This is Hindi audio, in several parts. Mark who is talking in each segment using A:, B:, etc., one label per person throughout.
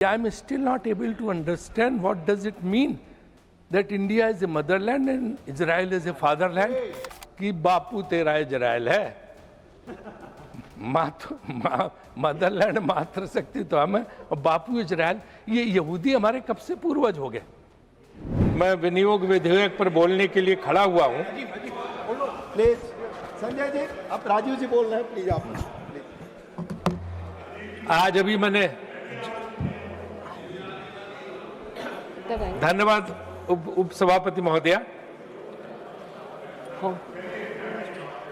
A: I am still not able to understand what does it mean that India is a motherland and Israel is a fatherland. कि बापू तेरा इजराइल है, मदरलैंड मातृ शक्ति तो हम है और बापू इजराइल। ये यहूदी हमारे कब से पूर्वज हो गए। मैं विनियोग विधेयक पर बोलने के लिए खड़ा हुआ हूँ।
B: प्लीज संजय जी, आप राजीव जी बोल रहे हैं, प्लीज आप।
A: आज अभी मैंने धन्यवाद उप सभापति महोदया।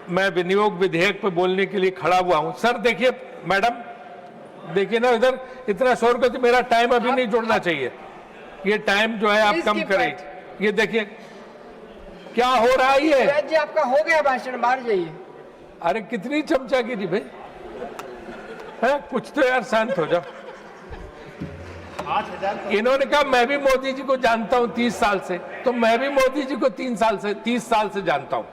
A: मैं विनियोग विधेयक पर बोलने के लिए खड़ा हुआ हूं। सर देखिए, मैडम देखिए ना, इधर इतना शोर करते, मेरा टाइम अभी नहीं जुड़ना चाहिए। ये टाइम जो है आप कम करें। ये देखिए क्या हो रहा है। ये
C: जी आपका हो गया भाषण, बाहर जाइए।
A: अरे कितनी चमचागिरी भाई है, कुछ तो यार शांत हो जाओ। इन्होंने कहा मैं भी मोदी जी को जानता हूं 30 साल से, तो मैं भी मोदी जी को 30 साल से जानता हूं,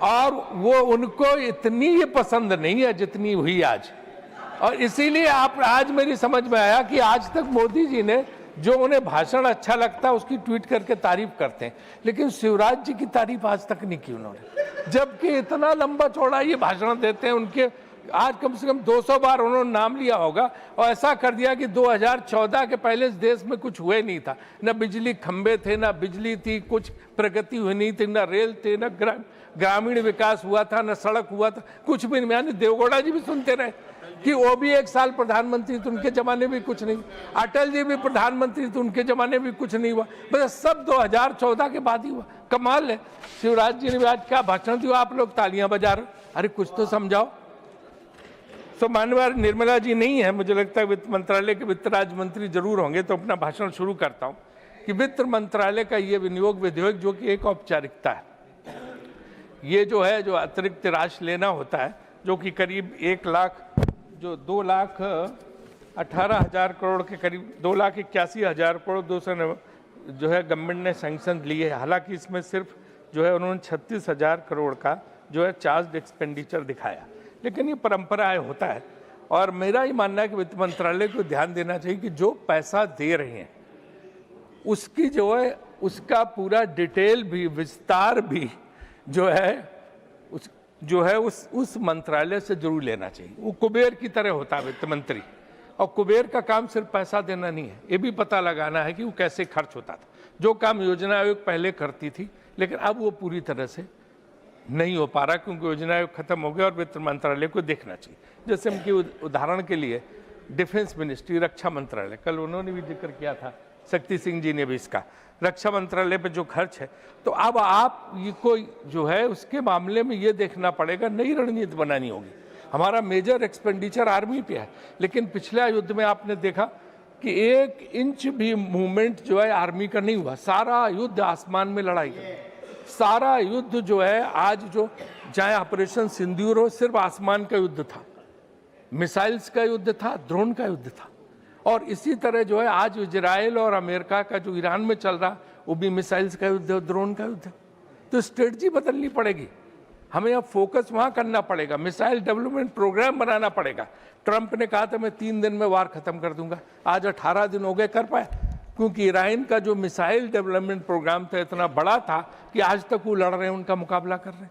A: और वो उनको इतनी ये पसंद नहीं है जितनी हुई आज। और इसीलिए आप आज मेरी समझ में आया कि आज तक मोदी जी ने जो उन्हें भाषण अच्छा लगता है उसकी ट्वीट करके तारीफ करते हैं, लेकिन शिवराज जी की तारीफ आज तक नहीं की उन्होंने, जबकि इतना लंबा चौड़ा ये भाषण देते हैं। उनके आज कम से कम 200 बार उन्होंने नाम लिया होगा, और ऐसा कर दिया कि 2014 के पहले इस देश में कुछ हुए नहीं था। न बिजली खंबे थे, न बिजली थी, कुछ प्रगति हुई नहीं थी, न रेल थे, न ग्रामीण विकास हुआ था, न सड़क हुआ था, कुछ भी नहीं। यानी देवगौड़ा जी भी सुनते रहे कि वो भी 1 साल प्रधानमंत्री थे, उनके जमाने भी कुछ नहीं। अटल जी भी प्रधानमंत्री थे, उनके जमाने भी कुछ नहीं हुआ। बस सब 2014 के बाद ही हुआ। कमाल है। शिवराज जी ने भी आज क्या भाषण दिया, आप लोग तालियां बजा रहे। अरे कुछ तो समझाओ। तो माननीय निर्मला जी नहीं है, मुझे लगता है वित्त मंत्रालय के वित्त राज्य मंत्री जरूर होंगे, तो अपना भाषण शुरू करता हूं कि वित्त मंत्रालय का ये विनियोग विधेयक जो कि एक औपचारिकता है, ये जो है, जो अतिरिक्त राशि लेना होता है, जो कि करीब 2,18,000 करोड़ के करीब 2,81,000 करोड़ 200 जो है गवर्नमेंट ने सैंक्शन लिए है। हालांकि इसमें सिर्फ जो है उन्होंने 36,000 करोड़ का जो है चार्ज एक्सपेंडिचर दिखाया, लेकिन ये परंपरा है, होता है। और मेरा ये मानना है कि वित्त मंत्रालय को ध्यान देना चाहिए कि जो पैसा दे रहे हैं उसकी जो है उसका पूरा डिटेल भी, विस्तार भी जो है उस मंत्रालय से जरूर लेना चाहिए। वो कुबेर की तरह होता है वित्त मंत्री, और कुबेर का काम सिर्फ पैसा देना नहीं है, ये भी पता लगाना है कि वो कैसे खर्च होता था। जो काम योजना आयोग पहले करती थी, लेकिन अब वो पूरी तरह से नहीं हो पा रहा क्योंकि योजना आयोग खत्म हो गया, और वित्त मंत्रालय को देखना चाहिए। जैसे उनकी उदाहरण के लिए डिफेंस मिनिस्ट्री, रक्षा मंत्रालय, कल उन्होंने भी जिक्र किया था, शक्ति सिंह जी ने भी इसका, रक्षा मंत्रालय पे जो खर्च है। तो अब आप ये कोई जो है उसके मामले में ये देखना पड़ेगा, नई रणनीति बनानी होगी। हमारा मेजर एक्सपेंडिचर आर्मी पे है, लेकिन पिछले युद्ध में आपने देखा कि 1 इंच भी मूवमेंट जो है आर्मी का नहीं हुआ। सारा युद्ध आसमान में लड़ाई कर, सारा युद्ध जो है आज जो चाहे ऑपरेशन सिंदूर हो, सिर्फ आसमान का युद्ध था, मिसाइल्स का युद्ध था, ड्रोन का युद्ध था। और इसी तरह जो है आज इजराइल और अमेरिका का जो ईरान में चल रहा, वो भी मिसाइल्स का युद्ध है, ड्रोन का युद्ध है। तो स्ट्रेटजी बदलनी पड़ेगी, हमें अब फोकस वहां करना पड़ेगा, मिसाइल डेवलपमेंट प्रोग्राम बनाना पड़ेगा। ट्रंप ने कहा था मैं 3 दिन में वार खत्म कर दूंगा, आज 18 दिन हो गए, कर पाए? क्योंकि ईरान का जो मिसाइल डेवलपमेंट प्रोग्राम था इतना बड़ा था कि आज तक वो लड़ रहे हैं, उनका मुकाबला कर रहे हैं।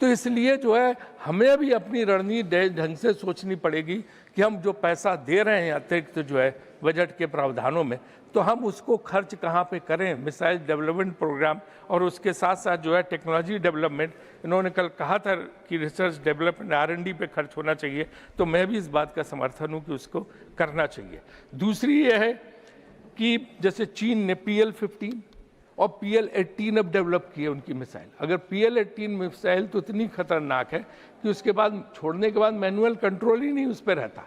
A: तो इसलिए जो है हमें भी अपनी रणनीति ढंग से सोचनी पड़ेगी कि हम जो पैसा दे रहे हैं अतिरिक्त जो है बजट के प्रावधानों में, तो हम उसको खर्च कहाँ पे करें, मिसाइल डेवलपमेंट प्रोग्राम, और उसके साथ साथ जो है टेक्नोलॉजी डेवलपमेंट। इन्होंने कल कहा था कि रिसर्च डेवलपमेंट R&D पे खर्च होना चाहिए, तो मैं भी इस बात का समर्थन हूँ कि उसको करना चाहिए। दूसरी ये है कि जैसे चीन ने PL-15 और PL-18 अब डेवलप किए उनकी मिसाइल। अगर PL-18 मिसाइल तो इतनी खतरनाक है कि उसके बाद छोड़ने के बाद मैनुअल कंट्रोल ही नहीं उस पर रहता,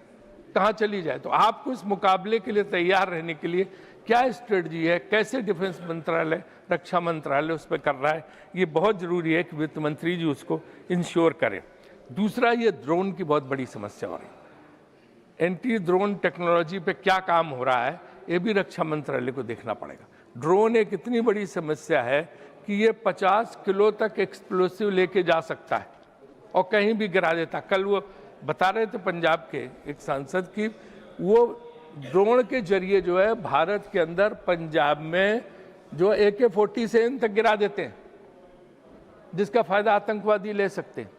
A: कहाँ चली जाए। तो आपको इस मुकाबले के लिए तैयार रहने के लिए क्या स्ट्रेटजी है, कैसे डिफेंस मंत्रालय, रक्षा मंत्रालय उस पर कर रहा है, ये बहुत जरूरी है कि वित्त मंत्री जी उसको इंश्योर करें। दूसरा, ये ड्रोन की बहुत बड़ी समस्या हो रही है, एंटी ड्रोन टेक्नोलॉजी पे क्या काम हो रहा है, ये भी रक्षा मंत्रालय को देखना पड़ेगा। ड्रोन एक इतनी बड़ी समस्या है कि ये 50 किलो तक एक्सप्लोसिव लेके जा सकता है और कहीं भी गिरा देता। कल वो बता रहे थे पंजाब के एक सांसद की, वो ड्रोन के जरिए जो है भारत के अंदर पंजाब में जो AK-47 तक गिरा देते हैं, जिसका फायदा आतंकवादी ले सकते हैं।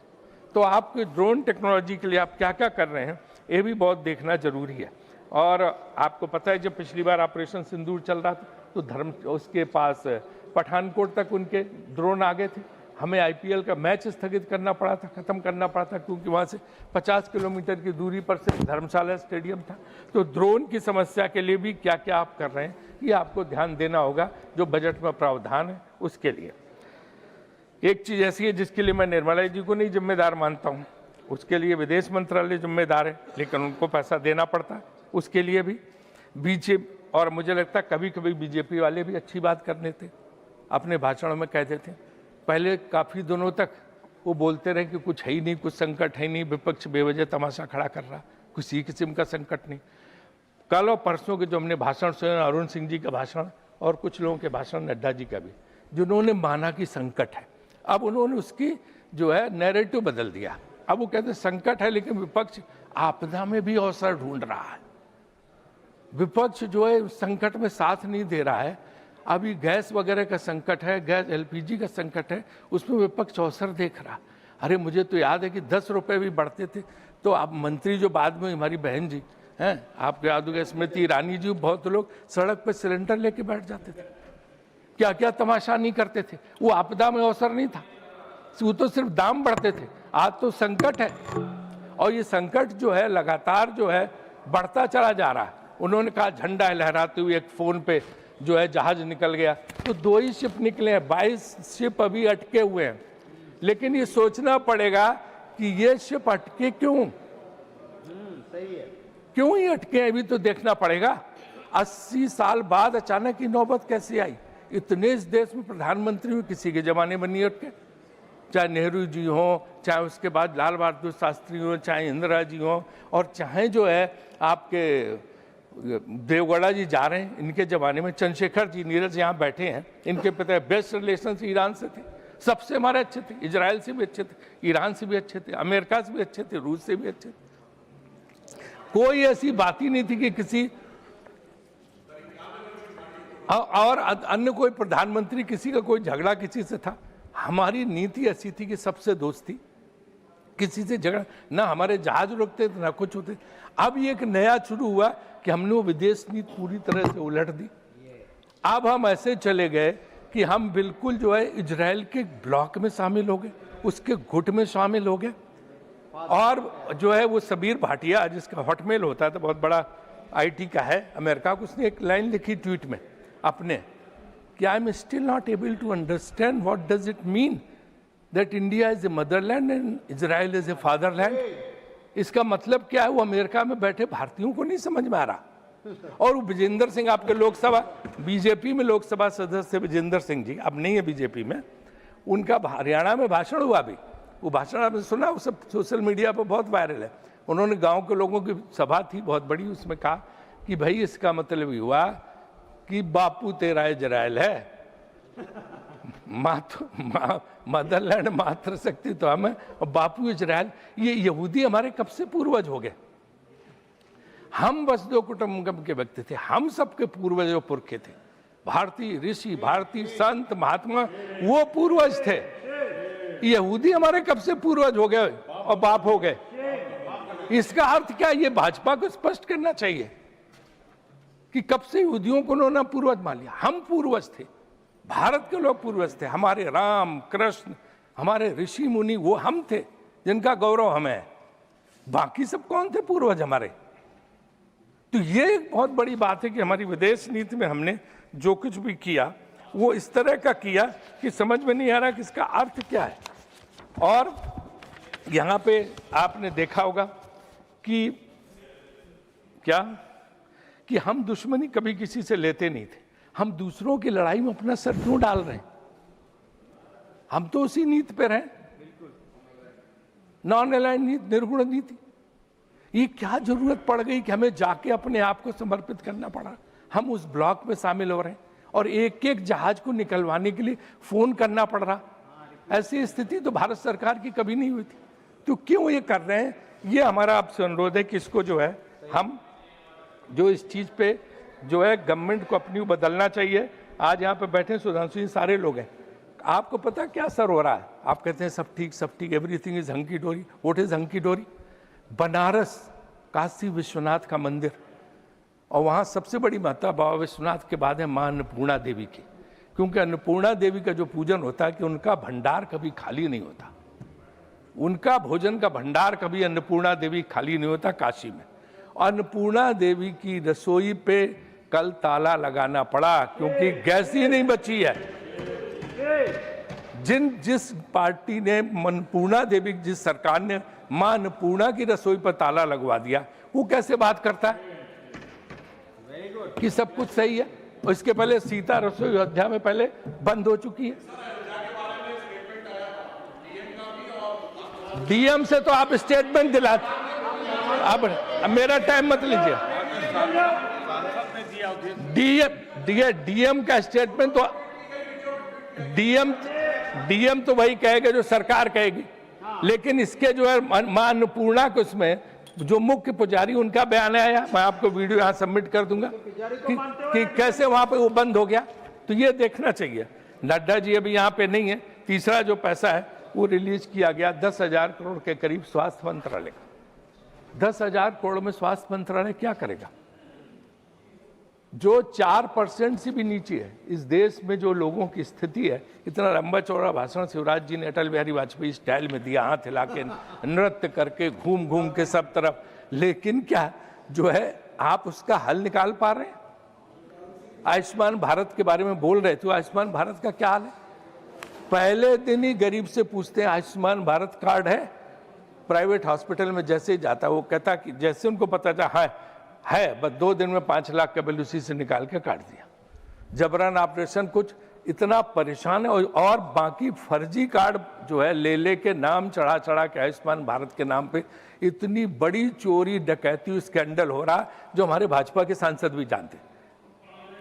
A: तो आपके ड्रोन टेक्नोलॉजी के लिए आप क्या क्या कर रहे हैं, ये भी बहुत देखना जरूरी है। और आपको पता है जब पिछली बार ऑपरेशन सिंदूर चल रहा था तो उसके पास पठानकोट तक उनके ड्रोन आ गए थे। हमें IPL का मैच स्थगित करना पड़ा था, ख़त्म करना पड़ा था, क्योंकि वहाँ से 50 किलोमीटर की दूरी पर से धर्मशाला स्टेडियम था। तो ड्रोन की समस्या के लिए भी क्या क्या आप कर रहे हैं, ये आपको ध्यान देना होगा, जो बजट में प्रावधान है उसके लिए। एक चीज़ ऐसी है जिसके लिए मैं निर्मला जी को नहीं जिम्मेदार मानता हूँ, उसके लिए विदेश मंत्रालय जिम्मेदार है, लेकिन उनको पैसा देना पड़ता है उसके लिए भी। बीजेपी, और मुझे लगता है कभी कभी BJP वाले भी अच्छी बात करने थे, अपने भाषणों में कहते थे। पहले काफ़ी दिनों तक वो बोलते रहे कि कुछ है ही नहीं, कुछ संकट है ही नहीं, विपक्ष बेवजह तमाशा खड़ा कर रहा, किसी किस्म का संकट नहीं। कल और परसों के जो हमने भाषण सुने, अरुण सिंह जी का भाषण और कुछ लोगों के भाषण, नड्डा जी का भी, जिन्होंने माना कि संकट है, अब उन्होंने उसकी जो है नैरेटिव बदल दिया। अब वो कहते हैं संकट है, लेकिन विपक्ष आपदा में भी अवसर ढूंढ रहा है। विपक्ष जो है संकट में साथ नहीं दे रहा है। अभी गैस वगैरह का संकट है, गैस LPG का संकट है, उसमें विपक्ष अवसर देख रहा। अरे मुझे तो याद है कि 10 रुपये भी बढ़ते थे तो आप मंत्री जो बाद में हमारी बहन जी हैं, आपके याद होगा स्मृति ईरानी जी, बहुत लोग सड़क पर सिलेंडर लेके बैठ जाते थे, क्या क्या तमाशा नहीं करते थे। वो आपदा में अवसर नहीं था, वो तो सिर्फ दाम बढ़ते थे। आज तो संकट है और ये संकट जो है लगातार जो है बढ़ता चला जा रहा है। उन्होंने कहा झंडा लहराते हुए एक फोन पे जो है जहाज निकल गया, तो 2 ही शिप निकले हैं, 22 शिप अभी अटके हुए हैं। लेकिन ये सोचना पड़ेगा कि ये शिप अटके क्यों,
B: सही है,
A: क्यों ही अटके, अभी तो देखना पड़ेगा। 80 साल बाद अचानक की नौबत कैसे आई। इतने इस देश में प्रधानमंत्री हुए, किसी के जमाने में नहीं अटके, चाहे नेहरू जी हों, चाहे उसके बाद लाल बहादुर शास्त्री हों, चाहे इंदिरा जी हों, और चाहे जो है आपके देवगौड़ा जी जा रहे हैं, इनके ज़माने में चंद्रशेखर जी, नीरज यहाँ बैठे हैं, इनके पिता बेस्ट रिलेशन ईरान से थे, सबसे हमारे अच्छे थे, इजराइल से भी अच्छे थे, ईरान से भी अच्छे थे, अमेरिका से भी अच्छे थे, रूस से भी अच्छे थे। कोई ऐसी बात ही नहीं थी कि किसी और अन्य कोई प्रधानमंत्री किसी का कोई झगड़ा किसी से था। हमारी नीति ऐसी थी कि सबसे दोस्ती, किसी से झगड़ा ना, हमारे जहाज रुकते थे ना कुछ होते। अब ये एक नया शुरू हुआ कि हमने वो विदेश नीति पूरी तरह से उलट दी। अब हम ऐसे चले गए कि हम बिल्कुल जो है इजराइल के ब्लॉक में शामिल हो गए, उसके गुट में शामिल हो गए। और जो है वो सबीर भाटिया, जिसका हॉटमेल होता है तो बहुत बड़ा IT का है अमेरिका को, उसने एक लाइन लिखी ट्वीट में अपने कि I am still not able to understand what does it mean that India is a motherland and Israel is a fatherland. इसका मतलब क्या है, वो अमेरिका में बैठे भारतीयों को नहीं समझ में आ रहा। और वो विजेंद्र सिंह, आपके लोकसभा BJP में लोकसभा सदस्य विजेंद्र सिंह जी, अब नहीं है BJP में, उनका हरियाणा में भाषण हुआ अभी, वो भाषण आपने सुना, वो सब सोशल मीडिया पर बहुत वायरल है। उन्होंने गांव के लोगों की सभा थी बहुत बड़ी, उसमें कहा कि भाई इसका मतलब हुआ कि बापू तेरा इजराइल है, मदरलैंड मातृशक्ति तो हम है और बापू इजराइल। ये यहूदी हमारे कब से पूर्वज हो गए। हम वसुधैव कुटुंबकम के व्यक्ति थे, हम सबके पूर्वज और पुरखे थे। भारतीय ऋषि, भारतीय संत महात्मा वो पूर्वज थे। यहूदी हमारे कब से पूर्वज हो गए और बाप हो गए। इसका अर्थ क्या, ये भाजपा को स्पष्ट करना चाहिए कि कब से यहूदियों को उन्होंने पूर्वज मान लिया। हम पूर्वज थे, भारत के लोग पूर्वज थे, हमारे राम कृष्ण, हमारे ऋषि मुनि, वो हम थे जिनका गौरव हमें है। बाकी सब कौन थे पूर्वज हमारे। तो ये एक बहुत बड़ी बात है कि हमारी विदेश नीति में हमने जो कुछ भी किया वो इस तरह का किया कि समझ में नहीं आ रहा कि इसका अर्थ क्या है। और यहाँ पे आपने देखा होगा कि क्या कि हम दुश्मनी कभी किसी से लेते नहीं थे, हम दूसरों की लड़ाई में अपना सर क्यों डाल रहे हैं। हम तो उसी नीति पे रहे, नॉन अलाइंड नीति, निर्गुण नीति। ये क्या जरूरत पड़ गई कि हमें जाके अपने आप को समर्पित करना पड़ा। हम उस ब्लॉक में शामिल हो रहे हैं और एक एक जहाज को निकलवाने के लिए फोन करना पड़ रहा। ऐसी स्थिति तो भारत सरकार की कभी नहीं हुई थी। तो क्यों ये कर रहे हैं, ये हमारा आपसे अनुरोध है कि इसको जो है हम जो इस चीज़ पे जो है गवर्नमेंट को अपनी बदलना चाहिए। आज यहाँ पे बैठे सुधांशु जी सारे लोग हैं, आपको पता क्या असर हो रहा है? आप कहते हैं सब ठीक, एवरीथिंग इज हंकी डोरी। व्हाट इज हंकी डोरी? बनारस काशी विश्वनाथ का मंदिर, और वहाँ सबसे बड़ी महत्ता बाबा विश्वनाथ के बाद है माँ अन्नपूर्णा देवी की, क्योंकि अन्नपूर्णा देवी का जो पूजन होता है कि उनका भंडार कभी खाली नहीं होता, उनका भोजन का भंडार कभी अन्नपूर्णा देवी खाली नहीं होता काशी में। अन्नपूर्णा देवी की रसोई पे कल ताला लगाना पड़ा क्योंकि गैस ही नहीं बची है। जिस पार्टी ने अन्नपूर्णा देवी, जिस सरकार ने मां अन्नपूर्णा की रसोई पर ताला लगवा दिया, वो कैसे बात करता है कि सब कुछ सही है? और इसके पहले सीता रसोई अयोध्या में पहले बंद हो चुकी है। डीएम से तो आप स्टेटमेंट दिलाते, अब मेरा टाइम मत लीजिए। डीएम का स्टेटमेंट तो डीएम तो वही कहेगा जो सरकार कहेगी, लेकिन इसके जो है मां अन्नपूर्णा को उसमें जो मुख्य पुजारी उनका बयान आया, मैं आपको वीडियो यहाँ सबमिट कर दूंगा कि कैसे वहां पे वो बंद हो गया। तो ये देखना चाहिए। नड्डा जी अभी यहाँ पे नहीं है। तीसरा जो पैसा है वो रिलीज किया गया 10,000 करोड़ के करीब स्वास्थ्य मंत्रालय का। 10,000 करोड़ में स्वास्थ्य मंत्रालय क्या करेगा? जो 4% से भी नीचे है इस देश में जो लोगों की स्थिति है। इतना लंबा चौड़ा भाषण शिवराज जी ने अटल बिहारी वाजपेयी स्टाइल में दिया, हाथ हिला के, नृत्य करके, घूम घूम के सब तरफ, लेकिन क्या जो है आप उसका हल निकाल पा रहे हैं? आयुष्मान भारत के बारे में बोल रहे थे, आयुष्मान भारत का क्या हाल है? पहले दिन ही गरीब से पूछते हैं आयुष्मान भारत कार्ड है? प्राइवेट हॉस्पिटल में जैसे ही जाता है वो कहता कि जैसे उनको पता था है, बस 2 दिन में 5 लाख का बिल उसी से निकाल के काट दिया। जबरन ऑपरेशन, कुछ इतना परेशान है। और बाकी फर्जी कार्ड जो है ले के नाम चढ़ा के आयुष्मान भारत के नाम पे इतनी बड़ी चोरी डकैती स्कैंडल हो रहा जो हमारे भाजपा के सांसद भी जानते,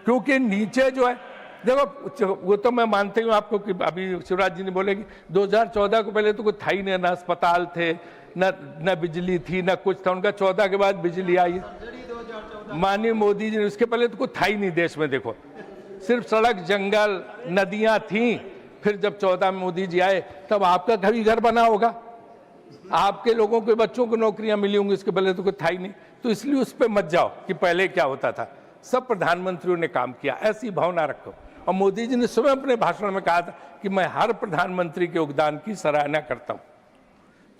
A: क्योंकि नीचे जो है देखो, वो तो मैं मानती हूँ आपको कि अभी शिवराज जी ने बोले कि 2014 को पहले तो कुछ था ही नहीं, ना अस्पताल थे, न बिजली थी, न कुछ था। उनका 14 के बाद बिजली आई, माननीय मोदी जी ने, उसके पहले तो कुछ था ही नहीं देश में। देखो सिर्फ सड़क, जंगल, नदियां थी। फिर जब 14 में मोदी जी आए तब आपका कभी घर बना होगा, आपके लोगों के बच्चों को नौकरियां मिली होंगी, इसके पहले तो कुछ था ही नहीं। तो इसलिए उस पर मत जाओ कि पहले क्या होता था। सब प्रधानमंत्रियों ने काम किया, ऐसी भावना रखो। और मोदी जी ने स्वयं अपने भाषण में कहा था कि मैं हर प्रधानमंत्री के योगदान की सराहना करता हूं।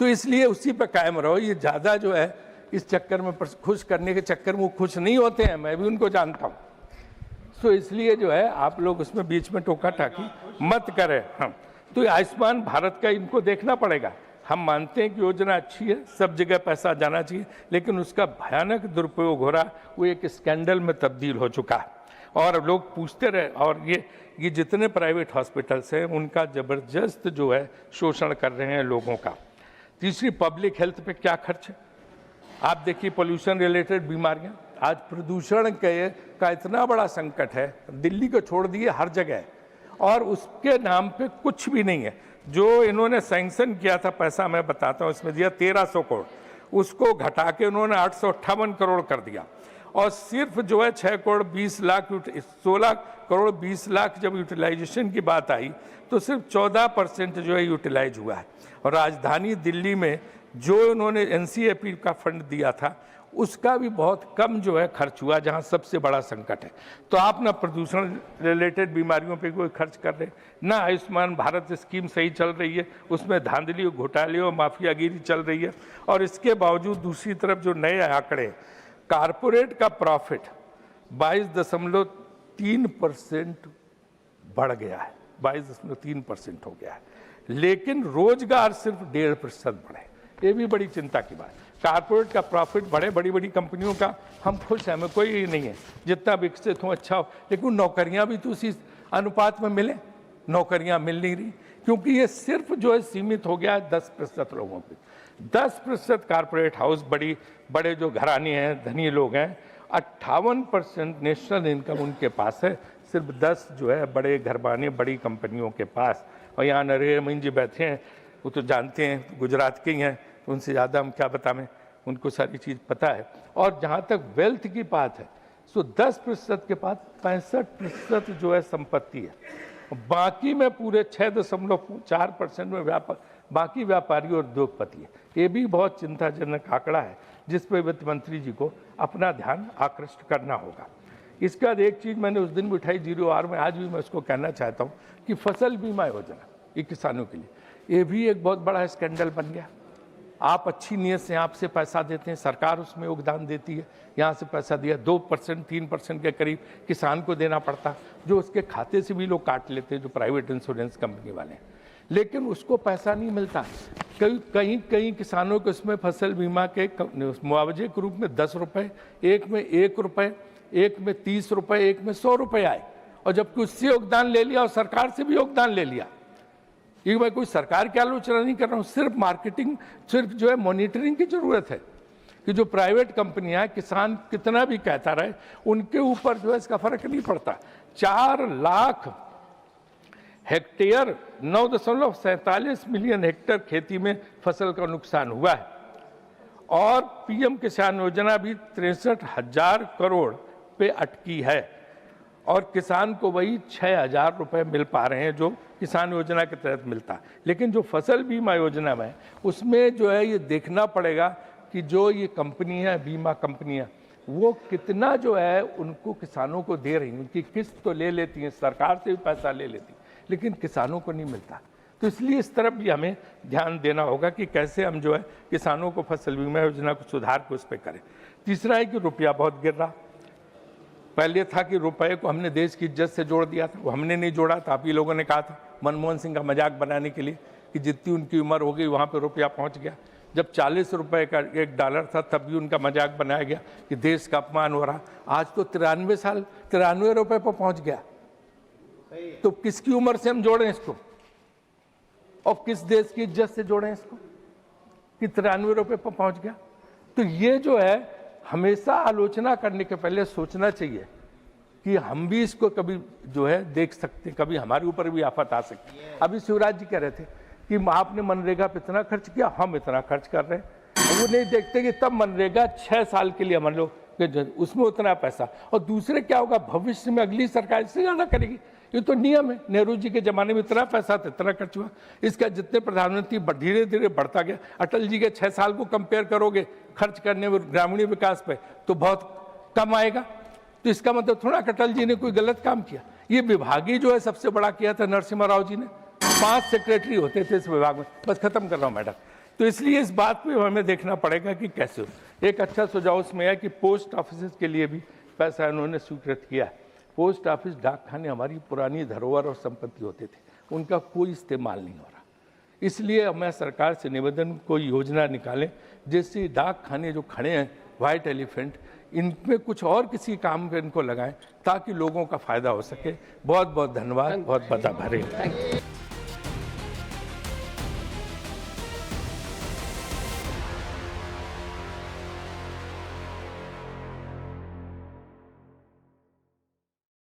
A: तो इसलिए उसी पर कायम रहो। ये ज्यादा जो है इस चक्कर में, खुश करने के चक्कर में वो खुश नहीं होते हैं, मैं भी उनको जानता हूं। तो इसलिए जो है आप लोग उसमें बीच में टोका टाकी मत करें। हम तो आयुष्मान भारत का इनको देखना पड़ेगा। हम मानते हैं कि योजना अच्छी है, सब जगह पैसा जाना चाहिए, लेकिन उसका भयानक दुरुपयोग हो रहा, वो एक स्कैंडल में तब्दील हो चुका है। और लोग पूछते रहे, और ये जितने प्राइवेट हॉस्पिटल्स हैं उनका जबरदस्त जो है शोषण कर रहे हैं लोगों का। तीसरी, पब्लिक हेल्थ पे क्या खर्च है? आप देखिए पोल्यूशन रिलेटेड बीमारियां, आज प्रदूषण का इतना बड़ा संकट है, दिल्ली को छोड़ दिए हर जगह, और उसके नाम पे कुछ भी नहीं है। जो इन्होंने सैंक्शन किया था पैसा, मैं बताता हूँ, इसमें दिया 1300 करोड़, उसको घटा के उन्होंने 858 करोड़ कर दिया। और सिर्फ जो है 6 करोड़ 20 लाख 16 करोड़ 20 लाख जब यूटिलाइजेशन की बात आई तो सिर्फ 14% जो है यूटिलाइज हुआ है। और राजधानी दिल्ली में जो उन्होंने एनसीएपी का फंड दिया था उसका भी बहुत कम जो है खर्च हुआ, जहां सबसे बड़ा संकट है। तो आप ना प्रदूषण रिलेटेड बीमारियों पे कोई खर्च कर रहे, ना आयुष्मान भारत स्कीम सही चल रही है, उसमें धांधली, घोटाले और माफियागिरी चल रही है। और इसके बावजूद दूसरी तरफ जो नए आंकड़े, कारपोरेट का प्रॉफिट 22.3% बढ़ गया है, 22.3% हो गया है, लेकिन रोजगार सिर्फ 1.5% बढ़े। ये भी बड़ी चिंता की बात। कारपोरेट का प्रॉफिट बढ़े, बड़ी बड़ी कंपनियों का, हम खुश हैं, हमें कोई नहीं है, जितना विकसित हो अच्छा हो, लेकिन नौकरियां भी तो उसी अनुपात में मिले। नौकरियां मिल नहीं रही क्योंकि ये सिर्फ जो है सीमित हो गया है 10% लोगों पे। 10% कारपोरेट हाउस, बड़े जो घराने हैं, धनी लोग हैं, 58% नेशनल इनकम उनके पास है, सिर्फ 10 जो है बड़े घरबाने, बड़ी कंपनियों के पास। और यहाँ नरेंद्र मोदी जी बैठे हैं, वो तो जानते हैं, गुजरात के ही हैं, उनसे ज़्यादा हम क्या बताएं। उनको सारी चीज़ पता है। और जहाँ तक वेल्थ की बात है, सो 10% के पास 65% जो है संपत्ति है, बाकी में पूरे 6.4% में बाकी व्यापारी और उद्योगपति है। ये भी बहुत चिंताजनक आंकड़ा है जिस पर वित्त मंत्री जी को अपना ध्यान आकृष्ट करना होगा। इसके बाद एक चीज़ मैंने उस दिन भी उठाई 0R में, आज भी मैं उसको कहना चाहता हूँ कि फसल बीमा योजना ये किसानों के लिए, ये भी एक बहुत बड़ा स्कैंडल बन गया। आप अच्छी नीयत से आपसे पैसा देते हैं, सरकार उसमें योगदान देती है, यहाँ से पैसा दिया 2% 3% के करीब किसान को देना पड़ता, जो उसके खाते से भी लोग काट लेते हैं, जो प्राइवेट इंश्योरेंस कंपनी वाले हैं, लेकिन उसको पैसा नहीं मिलता। कहीं किसानों को उसमें फसल बीमा के मुआवजे के रूप में 10 रुपये, एक में 1 रुपये, एक में 30 रुपये, एक में 100 रुपये आए, और जबकि उससे योगदान ले लिया और सरकार से भी योगदान ले लिया। ये मैं कोई सरकार की आलोचना नहीं कर रहा हूँ, सिर्फ मार्केटिंग, सिर्फ जो है मॉनिटरिंग की जरूरत है कि जो प्राइवेट कंपनियां, किसान कितना भी कहता रहे, उनके ऊपर जो है इसका फर्क नहीं पड़ता। 4 लाख हेक्टेयर 9.47 मिलियन हेक्टेयर खेती में फसल का नुकसान हुआ है, और पीएम किसान योजना भी 63,000 करोड़ पे अटकी है, और किसान को वही 6,000 रुपये मिल पा रहे हैं जो किसान योजना के तहत मिलता है। लेकिन जो फसल बीमा योजना में, उसमें जो है ये देखना पड़ेगा कि जो ये कंपनियां, बीमा कंपनियां, वो कितना जो है उनको किसानों को दे रही हैं। उनकी किस्त तो ले लेती हैं, सरकार से भी पैसा ले लेती, लेकिन किसानों को नहीं मिलता। तो इसलिए इस तरफ भी हमें ध्यान देना होगा कि कैसे हम जो है किसानों को फसल बीमा योजना को सुधार को उस पर करें। तीसरा है कि रुपया बहुत गिर रहा। पहले था कि रुपए को हमने देश की इज्जत से जोड़ दिया था, वो हमने नहीं जोड़ा था। आप ही लोगों ने कहा था मनमोहन सिंह का मजाक बनाने के लिए कि जितनी उनकी उम्र हो गई वहाँ पे रुपया पहुँच गया। जब 40 रुपए का $1 था तब भी उनका मजाक बनाया गया कि देश का अपमान हो रहा। आज तो 93 रुपए पर पहुँच गया। तो किसकी उम्र से हम जोड़ें इसको, और किस देश की इज्जत से जोड़ें इसको कि 93 रुपए पर पहुँच गया। तो ये जो है हमेशा आलोचना करने के पहले सोचना चाहिए कि हम भी इसको कभी जो है देख सकते हैं, कभी हमारे ऊपर भी आफत आ सकती है। अभी शिवराज जी कह रहे थे कि आपने मनरेगा पे इतना खर्च किया, हम इतना खर्च कर रहे हैं। वो नहीं देखते कि तब मनरेगा 6 साल के लिए मान लो उसमें उतना पैसा, और दूसरे क्या होगा भविष्य में अगली सरकार इससे ज़्यादा करेगी। ये तो नियम है, नेहरू जी के ज़माने में इतना पैसा था, इतना खर्च हुआ। इसका जितने प्रधानमंत्री धीरे धीरे बढ़ता गया। अटल जी के 6 साल को कंपेयर करोगे खर्च करने में ग्रामीण विकास पे तो बहुत कम आएगा। तो इसका मतलब थोड़ा अटल जी ने कोई गलत काम किया। ये विभाग ही जो है सबसे बड़ा किया था नरसिम्हा राव जी ने। 5 सेक्रेटरी होते थे इस विभाग में। बस खत्म कर रहा हूँ मैडम। तो इसलिए इस बात पे हमें देखना पड़ेगा कि कैसे हो। एक अच्छा सुझाव उसमें है कि पोस्ट ऑफिस के लिए भी पैसा उन्होंने स्वीकृत किया है। पोस्ट ऑफिस, डाकखाने हमारी पुरानी धरोहर और संपत्ति होते थे, उनका कोई इस्तेमाल नहीं हो रहा। इसलिए मैं सरकार से निवेदन, कोई योजना निकालें जिससे डाकखाने जो खड़े हैं वाइट एलिफेंट, इनमें कुछ और किसी काम पे इनको लगाएं ताकि लोगों का फायदा हो सके। बहुत बहुत धन्यवाद, बहुत बहुत आभारी।